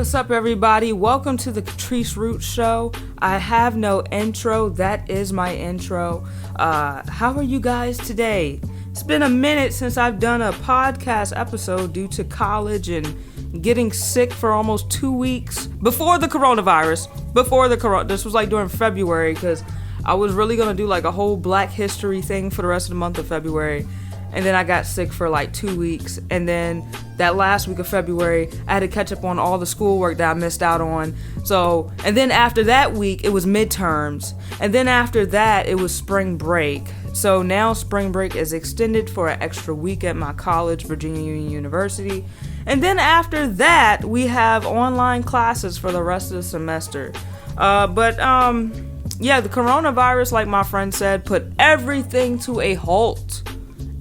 What's up, everybody? Welcome to the Catrice Root Show. I have no intro. That is my intro. How are you guys today? It's been a minute since I've done a podcast episode due to college and getting sick for almost 2 weeks before the coronavirus. This was like during February, because I was really going to do like a whole Black History thing for the rest of the month of February. And then I got sick for like 2 weeks. And then that last week of February, I had to catch up on all the schoolwork that I missed out on. And then after that week, it was midterms. And then after that, it was spring break. So now spring break is extended for an extra week at my college, Virginia Union University. And then after that, we have online classes for the rest of the semester. Yeah, the coronavirus, like my friend said, put everything to a halt.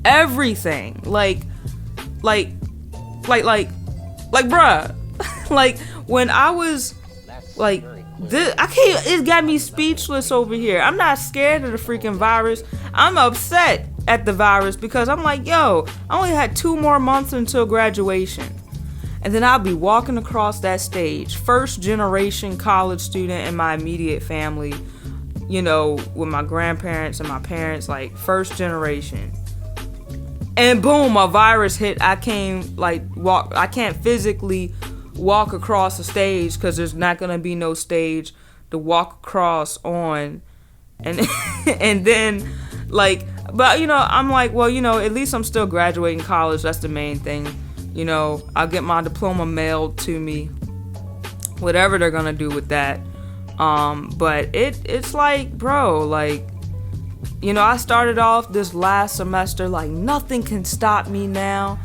Everything. Like, bruh. Like, when I was, like, it got me speechless over here. I'm not scared of the freaking virus. I'm upset at the virus because I'm like, yo, I only had 2 more months until graduation. And then I'll be walking across that stage, first generation college student in my immediate family, you know, with my grandparents and my parents, like, first generation. And boom, a virus hit. I can't physically walk across the stage because there's not gonna be no stage to walk across on. And and then, like, but you know, I'm like, well, you know, at least I'm still graduating college. That's the main thing. You know, I'll get my diploma mailed to me, whatever they're gonna do with that. But it's like, bro, like, you know, I started off this last semester like nothing can stop me now.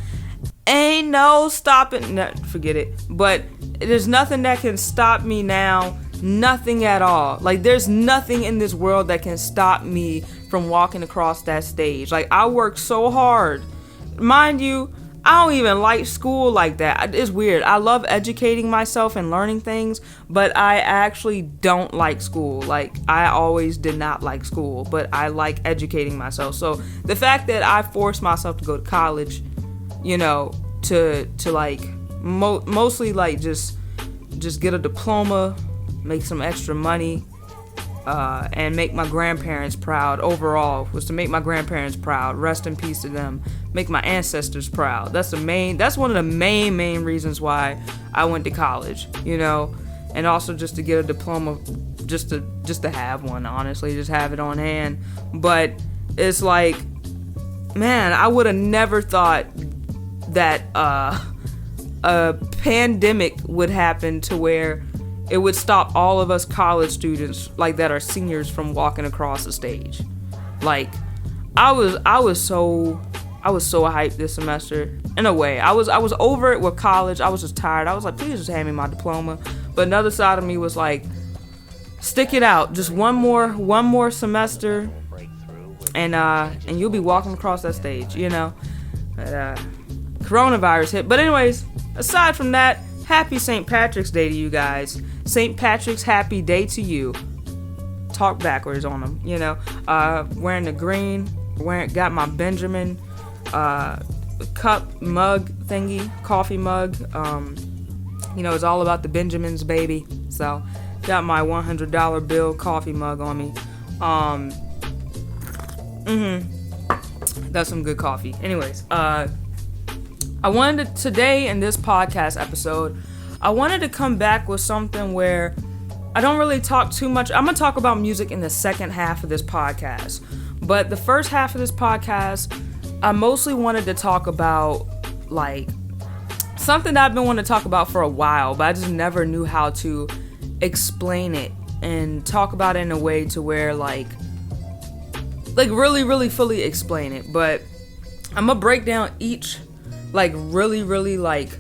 Ain't no stopping. No, forget it. But there's nothing that can stop me now. Nothing at all. Like, there's nothing in this world that can stop me from walking across that stage. Like, I worked so hard. Mind you, I don't even like school like that. It's weird. I love educating myself and learning things, but I actually don't like school. Like, I always did not like school, but I like educating myself. So the fact that I forced myself to go to college, you know, to like mostly like just get a diploma, make some extra money, and make my grandparents proud overall, was to make my grandparents proud. Rest in peace to them. Make my ancestors proud. That's one of the main reasons why I went to college, you know, and also just to get a diploma, just to have one, honestly, just have it on hand. But it's like, man, I would have never thought that a pandemic would happen to where it would stop all of us college students, like, that are seniors from walking across the stage. Like, I was so hyped this semester. In a way, I was over it with college. I was just tired. I was like, please just hand me my diploma. But another side of me was like, stick it out, just one more semester, and you'll be walking across that stage, you know. But coronavirus hit. But anyways, aside from that, happy St. Patrick's Day to you guys. St. Patrick's happy day to you. Talk backwards on them, you know. Wearing the green, got my Benjamin cup mug thingy, coffee mug. You know, it's all about the Benjamins, baby. So got my $100 bill coffee mug on me. That's some good coffee. Anyways, I wanted to, today in this podcast episode, I wanted to come back with something where I don't really talk too much. I'm going to talk about music in the second half of this podcast. But the first half of this podcast, I mostly wanted to talk about, like, something that I've been wanting to talk about for a while, but I just never knew how to explain it and talk about it in a way to where, like really, really fully explain it. But I'm going to break down each, like, really, really, like,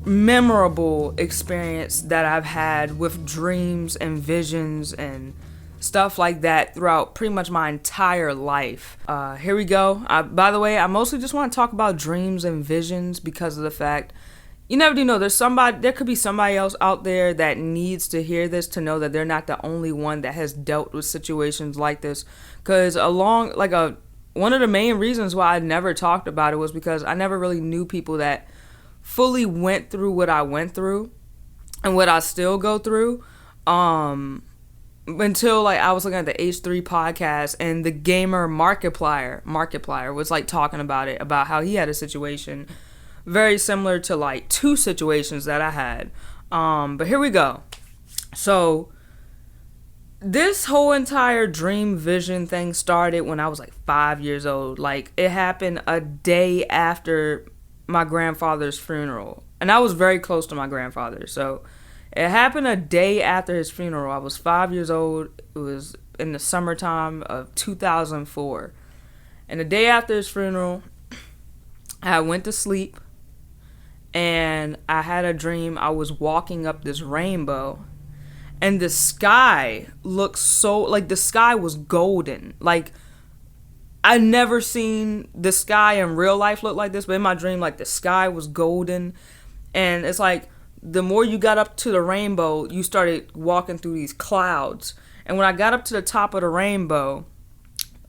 memorable experience that I've had with dreams and visions and stuff like that throughout pretty much my entire life. Here we go. By the way, I mostly just want to talk about dreams and visions because of the fact, you never do know, there could be somebody else out there that needs to hear this to know that they're not the only one that has dealt with situations like this. Because one of the main reasons why I never talked about it was because I never really knew people that fully went through what I went through. and what I still go through. Until like I was looking at the H3 podcast, and the gamer Markiplier was like talking about it, about how he had a situation very similar to like two situations that I had. But here we go. So this whole entire dream vision thing started when I was like 5 years old. Like, it happened a day after my grandfather's funeral, and I was very close to my grandfather. So it happened a day after his funeral. I was 5 years old. It was in the summertime of 2004. And the day after his funeral, I went to sleep, and I had a dream. I was walking up this rainbow, and the sky looked so, like, the sky was golden. Like, I never seen the sky in real life look like this, but in my dream, like, the sky was golden. And it's like, the more you got up to the rainbow, you started walking through these clouds. And when I got up to the top of the rainbow,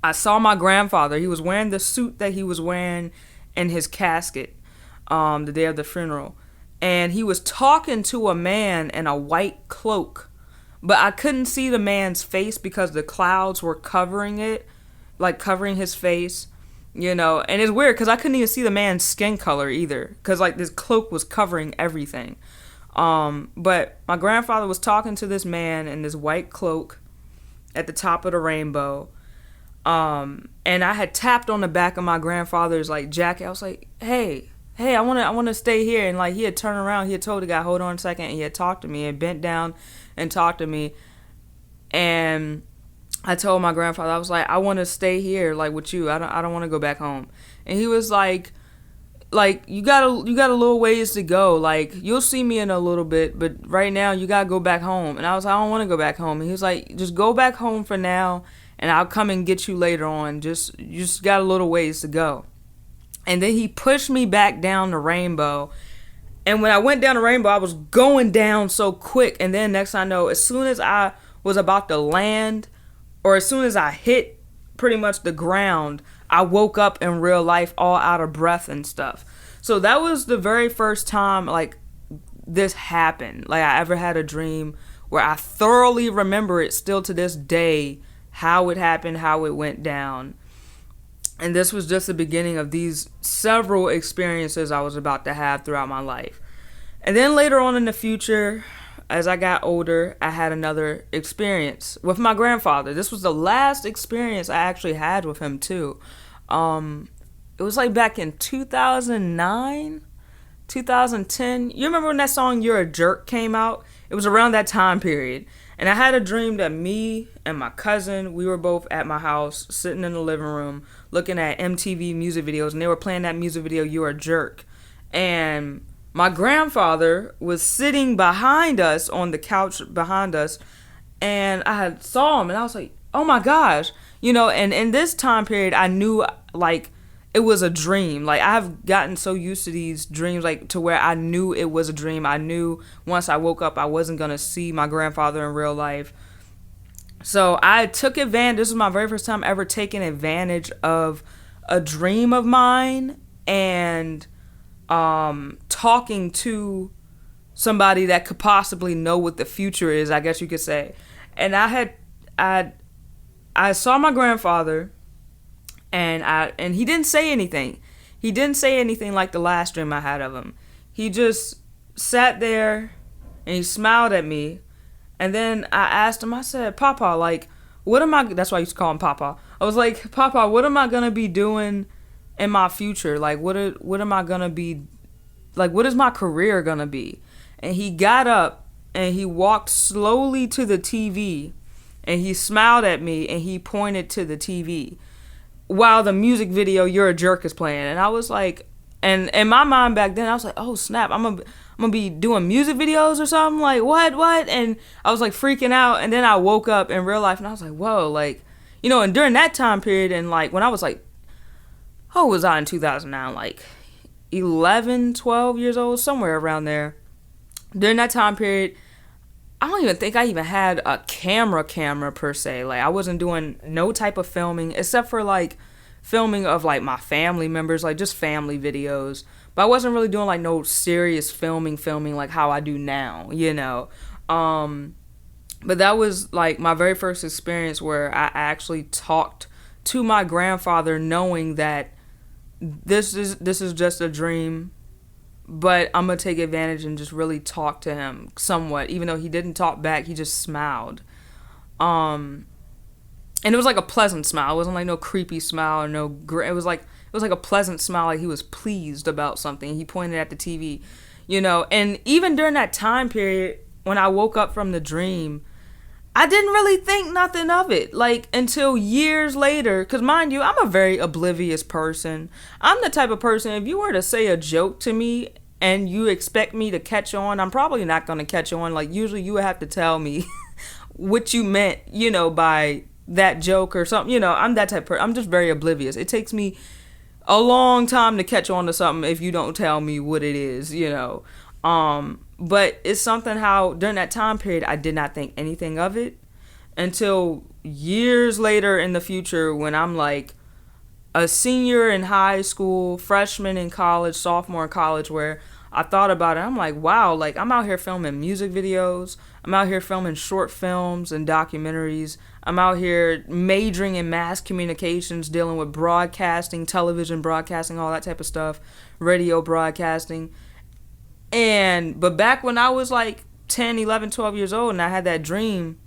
I saw my grandfather. He was wearing the suit that he was wearing in his casket the day of the funeral. And he was talking to a man in a white cloak. But I couldn't see the man's face because the clouds were covering it, like covering his face, you know. And it's weird because I couldn't even see the man's skin color either, because like this cloak was covering everything. But my grandfather was talking to this man in this white cloak at the top of the rainbow. And I had tapped on the back of my grandfather's like jacket. I was like, hey, I want to stay here. And like, he had turned around, he had told the guy, hold on a second. And he had talked to me and bent down and talked to me. And I told my grandfather, I was like, I want to stay here, like, with you. I don't want to go back home. And he was like, you got a little ways to go. Like, you'll see me in a little bit, but right now you got to go back home. And I was like, I don't want to go back home. And he was like, just go back home for now, and I'll come and get you later on. You just got a little ways to go. And then he pushed me back down the rainbow. And when I went down the rainbow, I was going down so quick. And then next thing I know, as soon as I was about to land, or as soon as I hit pretty much the ground, I woke up in real life all out of breath and stuff. So that was the very first time like this happened. Like, I ever had a dream where I thoroughly remember it still to this day, how it happened, how it went down. And this was just the beginning of these several experiences I was about to have throughout my life. And then later on in the future, as I got older, I had another experience with my grandfather. This was the last experience I actually had with him too. It was like back in 2009, 2010. You remember when that song "You're a Jerk" came out? It was around that time period. And I had a dream that me and my cousin, we were both at my house, sitting in the living room, looking at MTV music videos, and they were playing that music video, "You're a Jerk." And my grandfather was sitting behind us on the couch behind us, and I had saw him, and I was like, oh my gosh. You know, and in this time period, I knew, like, it was a dream. Like, I've gotten so used to these dreams, like, to where I knew it was a dream. I knew once I woke up, I wasn't going to see my grandfather in real life. So I took advantage. This was my very first time ever taking advantage of a dream of mine and talking to somebody that could possibly know what the future is, I guess you could say. And I saw my grandfather, and he didn't say anything. He didn't say anything like the last dream I had of him. He just sat there and he smiled at me. And then I asked him, I said, Papa, like, what am I, that's why I used to call him Papa. I was like, Papa, what am I going to be doing in my future? Like, what am I going to be, like, what is my career going to be? And he got up and he walked slowly to the TV, and he smiled at me and he pointed to the TV while the music video "You're a Jerk" is playing. And I was like, and in my mind back then, I was like, oh snap, I'm gonna be doing music videos or something, like what? And I was like freaking out. And then I woke up in real life and I was like, whoa, like, you know. And during that time period, and like when I was like, how was I in 2009, like 11, 12 years old, somewhere around there. During that time period, I don't even think I even had a camera per se. Like, I wasn't doing no type of filming except for like filming of like my family members, like just family videos. but I wasn't really doing like no serious filming like how I do now, you know. But that was like my very first experience where I actually talked to my grandfather, knowing that this is just a dream, but I'm gonna take advantage and just really talk to him somewhat. Even though he didn't talk back, he just smiled. And it was like a pleasant smile. It wasn't like no creepy smile or no. It was like a pleasant smile, like he was pleased about something. He pointed at the TV, you know. And even during that time period, when I woke up from the dream, I didn't really think nothing of it, like, until years later. Because mind you, I'm a very oblivious person. I'm the type of person, if you were to say a joke to me and you expect me to catch on, I'm probably not going to catch on. Like, usually you would have to tell me what you meant, you know, by that joke or something. You know, I'm that type of person. I'm just very oblivious. It takes me a long time to catch on to something if you don't tell me what it is, you know. But it's something how during that time period I did not think anything of it until years later in the future, when I'm like a senior in high school, freshman in college, sophomore in college, where I thought about it. I'm like, wow, like I'm out here filming music videos. I'm out here filming short films and documentaries. I'm out here majoring in mass communications, dealing with broadcasting, television broadcasting, all that type of stuff, radio broadcasting. But back when I was like 10, 11, 12 years old and I had that dream,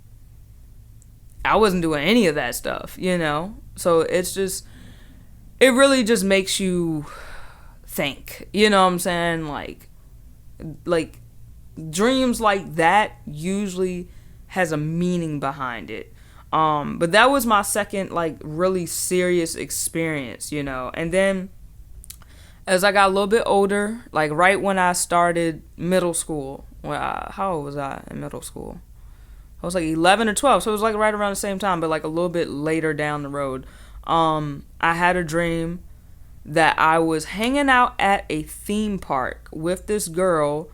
I wasn't doing any of that stuff, you know? So it really just makes you think, you know what I'm saying? Like dreams like that usually has a meaning behind it. But that was my second, like, really serious experience, you know? And then as I got a little bit older, like right when I started middle school, how old was I in middle school? I was like 11 or 12, so it was like right around the same time, but like a little bit later down the road. I had a dream that I was hanging out at a theme park with this girl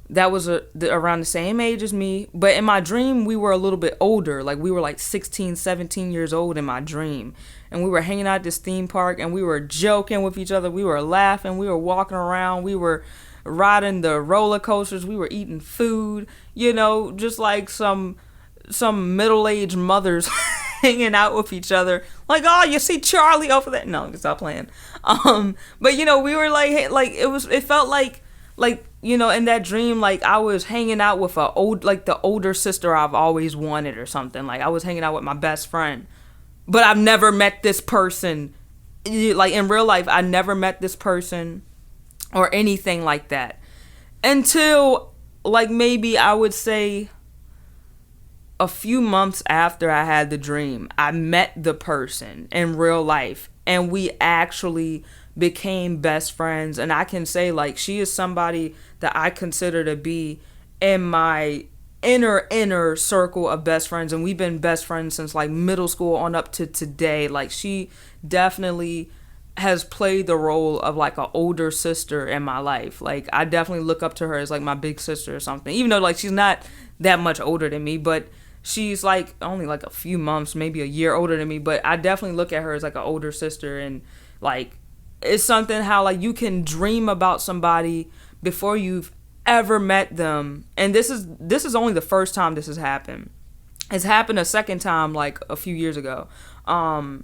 that was around the same age as me, but in my dream we were a little bit older. Like we were like 16, 17 years old in my dream, and we were hanging out at this theme park and we were joking with each other, we were laughing, we were walking around, we were riding the roller coasters, we were eating food, you know, just like some middle-aged mothers hanging out with each other, like, oh, you see Charlie over there. No, stop playing. But you know, we were like it felt like, you know, in that dream, like I was hanging out with the older sister I've always wanted or something. Like I was hanging out with my best friend, but I've never met this person. Like in real life, I never met this person or anything like that until like maybe I would say a few months after I had the dream. I met the person in real life and we actually became best friends. And I can say, like, she is somebody that I consider to be in my inner circle of best friends, and we've been best friends since like middle school on up to today. Like she definitely has played the role of like an older sister in my life. Like I definitely look up to her as like my big sister or something, even though like she's not that much older than me, but she's like only like a few months, maybe a year older than me. But I definitely look at her as like an older sister. And like it's something how like you can dream about somebody before you've ever met them. And this is only the first time this has happened. It's happened a second time like a few years ago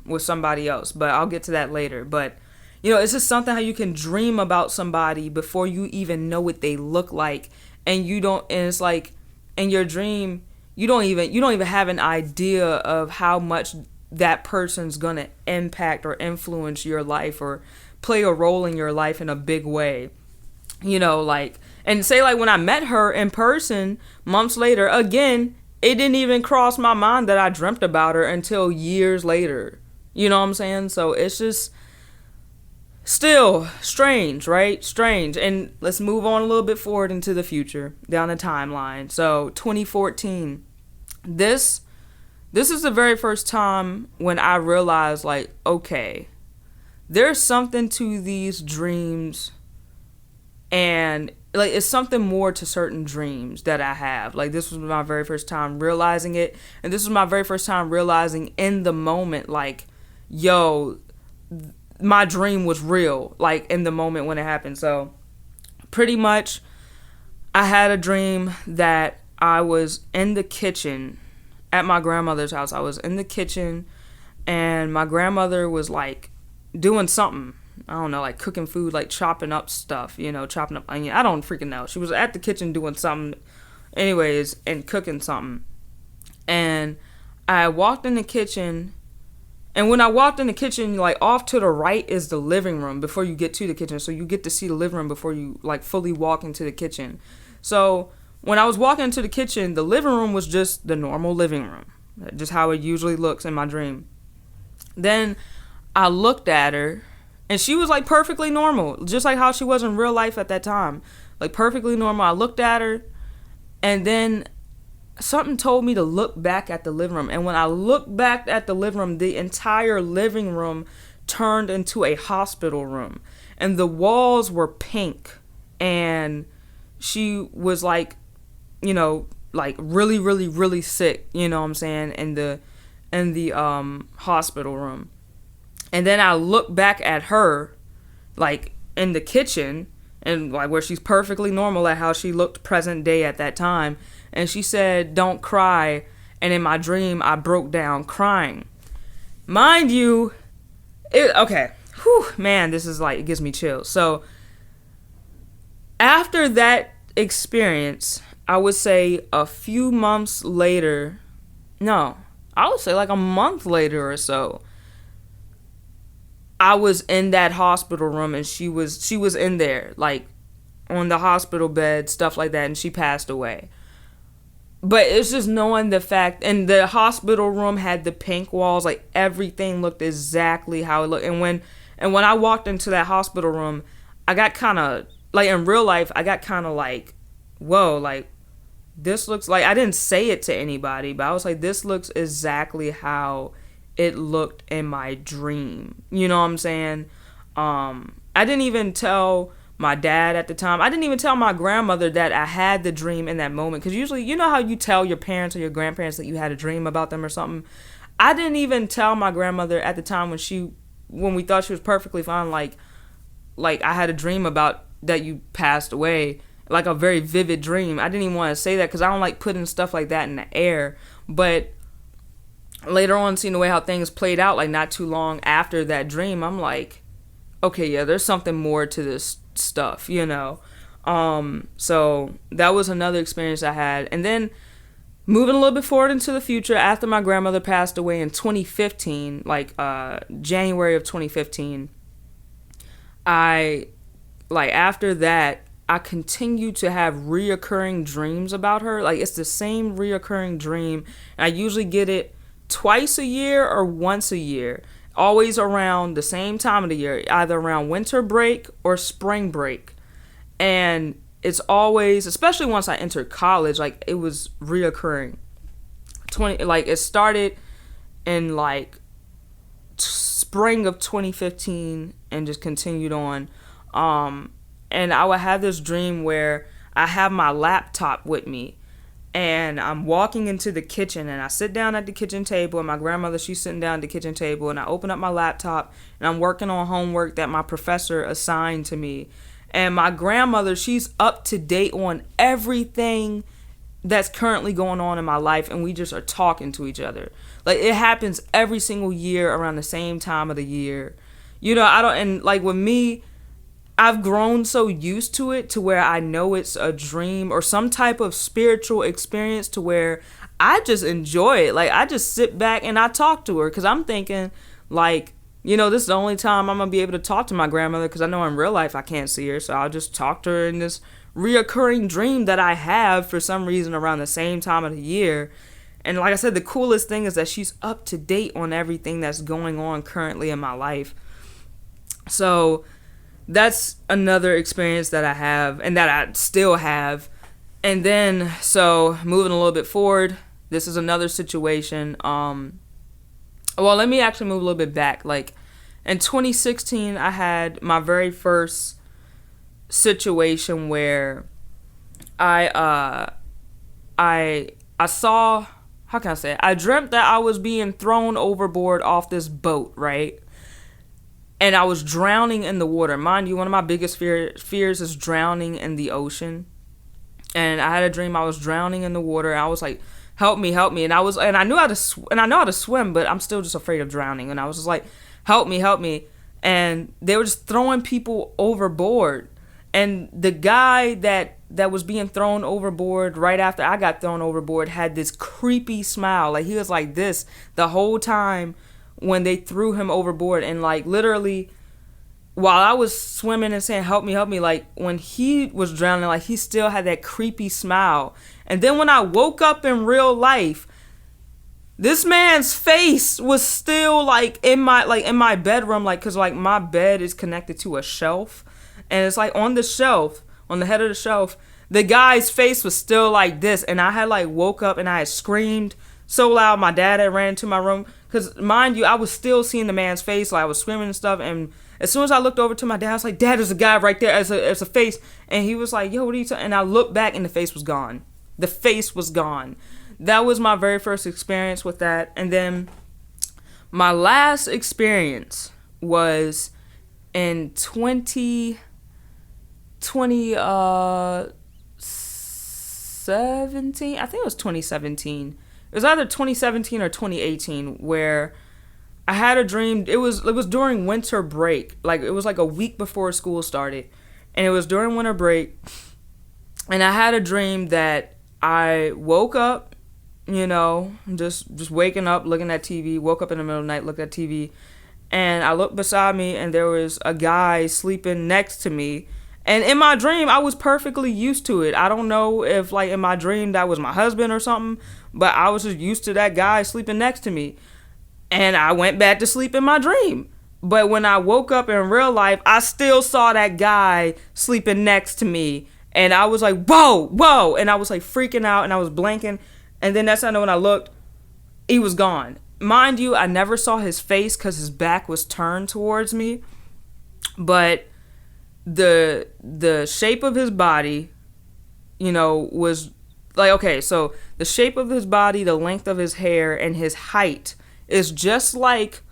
with somebody else, but I'll get to that later. But you know, it's just something how you can dream about somebody before you even know what they look like, and it's like in your dream you don't even have an idea of how much that person's gonna impact or influence your life or play a role in your life in a big way. You know, like, and say like when I met her in person months later, again, it didn't even cross my mind that I dreamt about her until years later. You know what I'm saying? So it's just still strange, right? Strange. And let's move on a little bit forward into the future, down the timeline. So 2014, this is the very first time when I realized, like, okay, there's something to these dreams, and like it's something more to certain dreams that I have. Like this was my very first time realizing it, and this was my very first time realizing in the moment, like, yo, my dream was real, like in the moment when it happened. So pretty much I had a dream that I was in the kitchen at my grandmother's house. I was in the kitchen and my grandmother was like doing something. I don't know, like cooking food, like chopping up stuff, chopping up onion. I don't freaking know. She was at the kitchen doing something anyways and cooking something. And I walked in the kitchen, and when I walked in the kitchen, like off to the right is the living room before you get to the kitchen. So you get to see the living room before you like fully walk into the kitchen. So when I was walking into the kitchen, the living room was just the normal living room, just how it usually looks in my dream. Then I looked at her, and she was like perfectly normal, just like how she was in real life at that time, like perfectly normal. I looked at her, and then something told me to look back at the living room. And when I looked back at the living room, the entire living room turned into a hospital room. And the walls were pink. And she was like, like really, really, really sick, you know what I'm saying, in the hospital room. And then I looked back at her, like in the kitchen, and like where she's perfectly normal at how she looked present day at that time. And she said, "Don't cry." And in my dream, I broke down crying. Mind you, okay. Whew, man, this is like, it gives me chills. So after that experience, I would say a few months later, no, I would say like a month later or so, I was in that hospital room, and she was in there, like on the hospital bed, stuff like that, and she passed away. But it's just knowing the fact, and the hospital room had the pink walls, like everything looked exactly how it looked. And when I walked into that hospital room, I got kind of, like in real life, I got kind of like, whoa, like this looks like, I didn't say it to anybody, but I was like, this looks exactly how it looked in my dream. You know what I'm saying? I didn't even tell my dad at the time. I didn't even tell my grandmother that I had the dream in that moment. Because usually, you know how you tell your parents or your grandparents that you had a dream about them or something? I didn't even tell my grandmother at the time when we thought she was perfectly fine, like I had a dream about that you passed away, like a very vivid dream. I didn't even want to say that because I don't like putting stuff like that in the air. But later on, seeing the way how things played out, like not too long after that dream, I'm like, okay, yeah, there's something more to this stuff, so that was another experience I had. And then moving a little bit forward into the future, after my grandmother passed away in 2015, like January of 2015, after that, I continued to have reoccurring dreams about her. Like it's the same reoccurring dream, and I usually get it twice a year or once a year, always around the same time of the year, either around winter break or spring break. And it's always, especially once I entered college, like it was reoccurring. It started in like spring of 2015 and just continued on. And I would have this dream where I have my laptop with me, and I'm walking into the kitchen, and I sit down at the kitchen table, and my grandmother, she's sitting down at the kitchen table, and I open up my laptop, and I'm working on homework that my professor assigned to me. And my grandmother, she's up to date on everything that's currently going on in my life, and we just are talking to each other. Like, it happens every single year around the same time of the year. And like with me, I've grown so used to it to where I know it's a dream or some type of spiritual experience to where I just enjoy it. Like, I just sit back and I talk to her because I'm thinking, like, this is the only time I'm going to be able to talk to my grandmother because I know in real life I can't see her. So I'll just talk to her in this reoccurring dream that I have for some reason around the same time of the year. And like I said, the coolest thing is that she's up to date on everything that's going on currently in my life. So that's another experience that I have and that I still have. And then, so moving a little bit forward, this is another situation. Well, let me actually move a little bit back. Like in 2016, I had my very first situation where I saw, how can I say it? I dreamt that I was being thrown overboard off this boat, right? and I was drowning in the water. Mind you, one of my biggest fears is drowning in the ocean. And I had a dream I was drowning in the water. I was like, help me, help me. And I knew how to, and I know how to swim, but I'm still just afraid of drowning. And I was just like, help me, help me. And they were just throwing people overboard. And the guy that was being thrown overboard right after I got thrown overboard had this creepy smile. Like, he was like this the whole time when they threw him overboard. And like, literally, while I was swimming and saying, help me, like, when he was drowning, like, he still had that creepy smile. And then when I woke up in real life, this man's face was still, like, in my bedroom, like, because, like, my bed is connected to a shelf. And it's, like, on the shelf, on the head of the shelf, the guy's face was still like this. And I had, like, woke up and I had screamed so loud. My dad had ran into my room. Because, mind you, I was still seeing the man's face. Like, I was screaming and stuff. And as soon as I looked over to my dad, I was like, Dad, there's a guy right there as a face. And he was like, yo, what are you talking? And I looked back and the face was gone. The face was gone. That was my very first experience with that. And then my last experience was in 2017. I think it was 2017. It was either 2017 or 2018 where I had a dream. It was during winter break. Like, it was like a week before school started. And it was during winter break. And I had a dream that I woke up, you know, just waking up, looking at TV. Woke up in the middle of the night, looked at TV. And I looked beside me and there was a guy sleeping next to me. And in my dream, I was perfectly used to it. I don't know if, like, in my dream that was my husband or something, but I was just used to that guy sleeping next to me. And I went back to sleep in my dream. But when I woke up in real life, I still saw that guy sleeping next to me. And I was like, whoa, whoa. And I was like freaking out and I was blanking. And then that's how I know when I looked, he was gone. Mind you, I never saw his face because his back was turned towards me. But the shape of his body, you know, was like, okay, so the shape of his body, the length of his hair, and his height is just like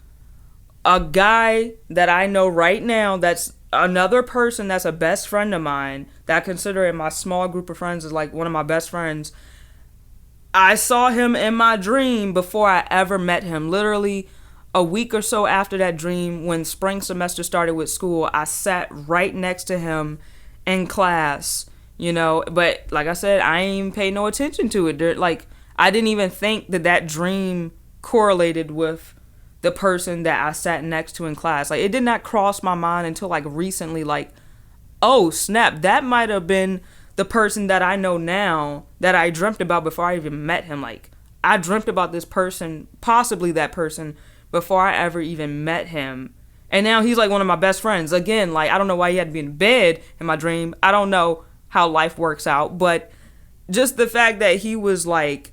a guy that I know right now that's another person that's a best friend of mine that I consider in my small group of friends is like one of my best friends. I saw him in my dream before I ever met him. Literally a week or so after that dream, when spring semester started with school, I sat right next to him in class, you know. But like I said, I ain't even paid no attention to it. Like, I didn't even think that dream correlated with the person that I sat next to in class. Like, it did not cross my mind until like recently, like, oh snap, that might have been the person that I know now that I dreamt about before I even met him. Like, I dreamt about this person, possibly that person, before I ever even met him. And now he's like one of my best friends. Again, like, I don't know why he had to be in bed in my dream. I don't know how life works out, but just the fact that he was like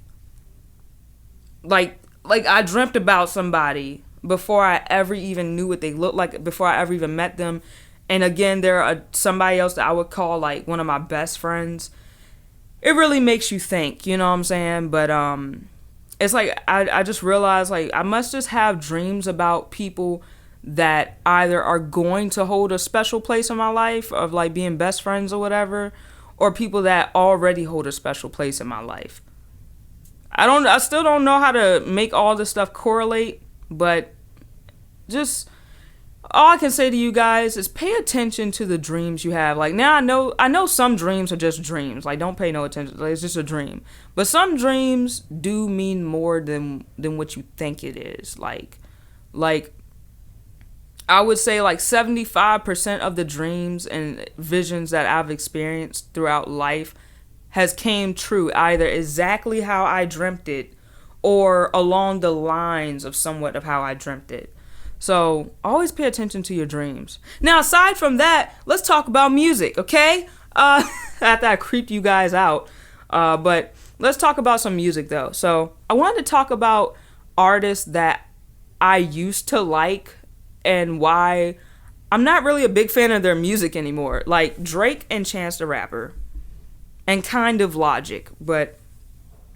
I dreamt about somebody before I ever even knew what they looked like, before I ever even met them. And again, there are somebody else that I would call like one of my best friends. It really makes you think, you know what I'm saying? But it's like I just realized, like, I must just have dreams about people that either are going to hold a special place in my life of like being best friends or whatever, or people that already hold a special place in my life. I still don't know how to make all this stuff correlate, but just all I can say to you guys is pay attention to the dreams you have. Like, now I know some dreams are just dreams. Like, don't pay no attention. Like, it's just a dream. But some dreams do mean more than what you think it is. Like I would say like 75% of the dreams and visions that I've experienced throughout life has came true, either exactly how I dreamt it or along the lines of somewhat of how I dreamt it. So always pay attention to your dreams. Now, aside from that, let's talk about music, okay? After I creeped you guys out. But let's talk about some music, though. So I wanted to talk about artists that I used to like and why I'm not really a big fan of their music anymore. Like Drake and Chance the Rapper. And kind of Logic. But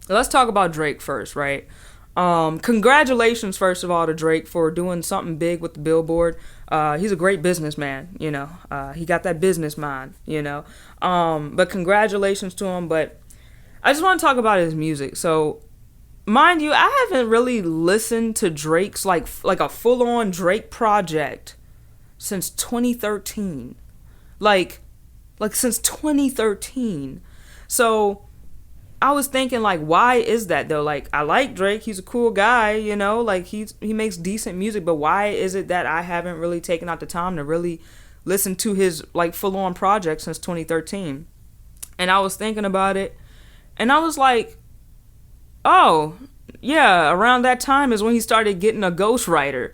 let's talk about Drake first, right? Congratulations, first of all, to Drake for doing something big with the Billboard. He's a great businessman, you know. He got that business mind, you know. But congratulations to him. But I just want to talk about his music. So, mind you, I haven't really listened to Drake's like a full on Drake project since 2013. Like since 2013. So I was thinking, like, why is that though? Like, I like Drake, he's a cool guy, you know, like he makes decent music, but why is it that I haven't really taken out the time to really listen to his like full on project since 2013? And I was thinking about it, and I was like, oh yeah, around that time is when he started getting a ghostwriter.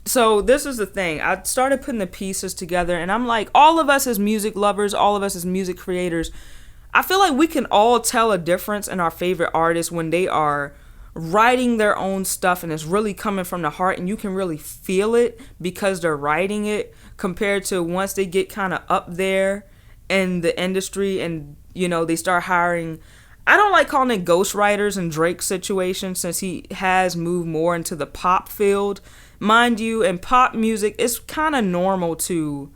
So this is the thing. I started putting the pieces together, and I'm like, all of us as music lovers, all of us as music creators, I feel like we can all tell a difference in our favorite artists when they are writing their own stuff and it's really coming from the heart, and you can really feel it because they're writing it, compared to once they get kind of up there in the industry and, you know, they start hiring. I don't like calling it ghostwriters in Drake's situation, since he has moved more into the pop field. Mind you, in pop music, it's kind of normal to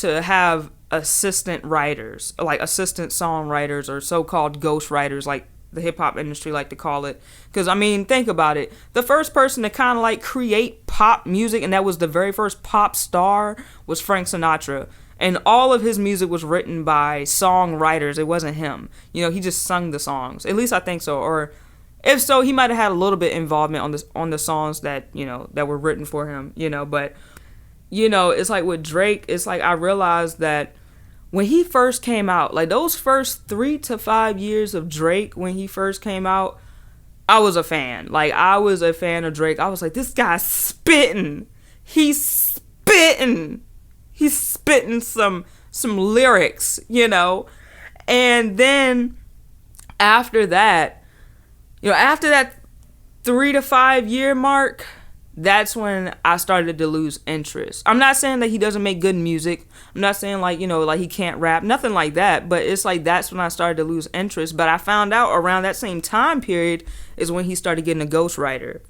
have assistant writers, like assistant songwriters, or so-called ghost writers, like the hip-hop industry like to call it. Because, I mean, think about it. The first person to kind of like create pop music, and that was the very first pop star, was Frank Sinatra. And all of his music was written by songwriters. It wasn't him. You know, he just sung the songs. At least I think so. Or if so, he might have had a little bit involvement on the songs that, you know, that were written for him, you know. But, you know, it's like with Drake, it's like I realized that when he first came out, like those first 3 to 5 years of Drake, when he first came out, I was a fan. Like, I was a fan of Drake. I was like, this guy's spitting. He's spitting. He's spitting some lyrics, you know. And then after that, you know, after that 3 to 5 year mark, that's when I started to lose interest. I'm not saying that he doesn't make good music. I'm not saying, like, you know, like he can't rap, nothing like that. But it's like that's when I started to lose interest. But I found out around that same time period is when he started getting a ghostwriter.